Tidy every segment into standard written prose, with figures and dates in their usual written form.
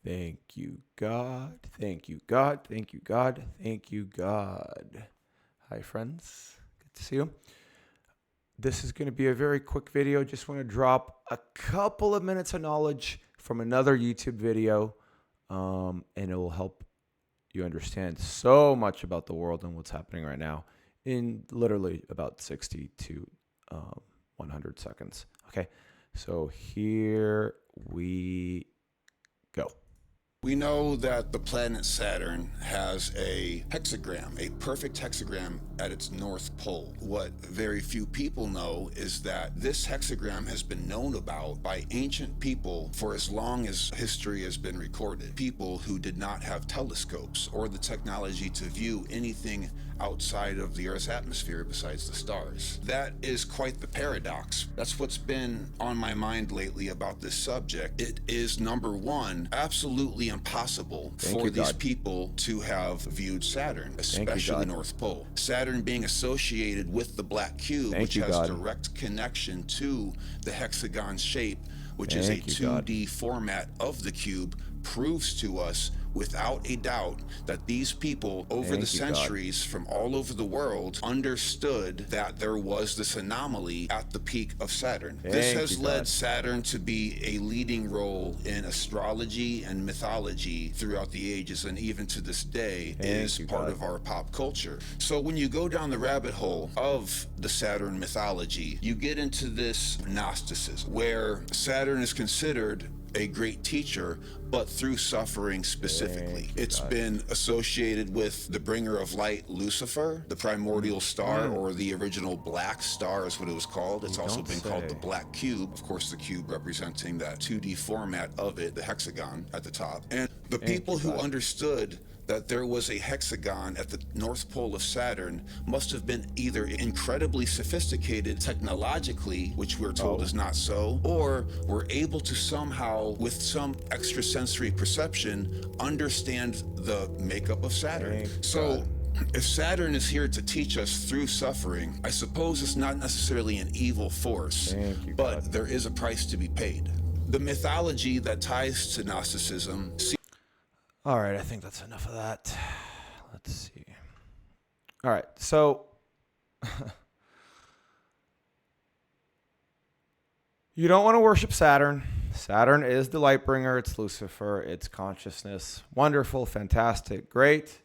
Thank you, God. Thank you, God. Thank you, God. Thank you, God. Hi, friends. Good to see you. This is going to be a very quick video. Just want to drop a couple of minutes of knowledge from another YouTube video, and it will help you understand so much about the world and what's happening right now in literally about 60 to 100 seconds. Okay, so here we go. We know that the planet Saturn has a hexagram, a perfect hexagram at its north pole. What very few people know is that this hexagram has been known about by ancient people for as long as history has been recorded. People who did not have telescopes or the technology to view anything outside of the Earth's atmosphere besides the stars. That is quite the paradox. That's what's been on my mind lately about this subject. It is, number one, absolutely impossible for these people to have viewed Saturn, especially the North Pole. Saturn being associated with the black cube, which has direct connection to the hexagon shape, which is a 2D format of the cube, proves to us without a doubt that these people over the centuries from all over the world understood that there was this anomaly at the peak of Saturn. This has led Saturn to be a leading role in astrology and mythology throughout the ages, and even to this day is part of our pop culture. So when you go down the rabbit hole of the Saturn mythology, you get into this Gnosticism, where Saturn is considered a great teacher, but through suffering specifically. It's been associated with the bringer of light, Lucifer, the primordial star, or the original black star is what it was called. It's also been called the black cube. Of course, the cube representing that 2D format of it, the hexagon at the top. And the people who understood that there was a hexagon at the North Pole of Saturn must have been either incredibly sophisticated technologically, which we're told is not so, or were able to somehow, with some extrasensory perception, understand the makeup of Saturn. So if Saturn is here to teach us through suffering, I suppose it's not necessarily an evil force, but there is a price to be paid. The mythology that ties to Gnosticism. All right, I think that's enough of that. Let's see. All right, so you don't want to worship Saturn. Saturn is the light bringer. It's Lucifer. It's consciousness. Wonderful, fantastic, great.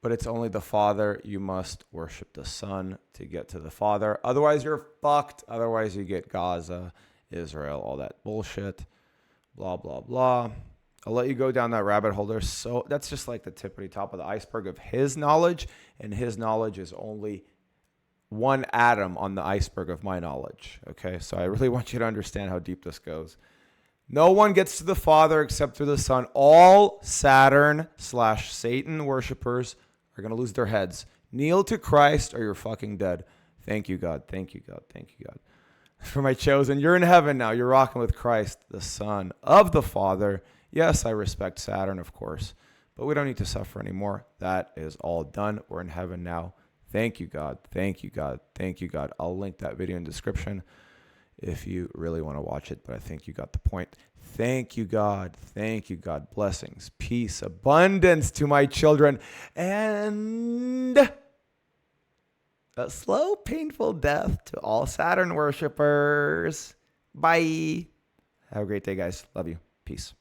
But it's only the Father. You must worship the Son to get to the Father. Otherwise, you're fucked. Otherwise, you get Gaza, Israel, all that bullshit. Blah, blah, blah. I'll let you go down that rabbit hole. That's just like the tippity top of the iceberg of his knowledge, and his knowledge is only one atom on the iceberg of my knowledge. Okay, so I really want you to understand how deep this goes. No one gets to the Father except through the Son. All Saturn/Satan worshipers are going to lose their heads. Kneel to Christ or you're fucking dead. Thank you, God. Thank you, God. Thank you, God. For my chosen, you're in heaven now. You're rocking with Christ, the Son of the Father. Yes, I respect Saturn, of course, but we don't need to suffer anymore. That is all done. We're in heaven now. Thank you, God. Thank you, God. Thank you, God. I'll link that video in the description if you really want to watch it, but I think you got the point. Thank you, God. Thank you, God. Blessings, peace, abundance to my children, and a slow, painful death to all Saturn worshipers. Bye. Have a great day, guys. Love you. Peace.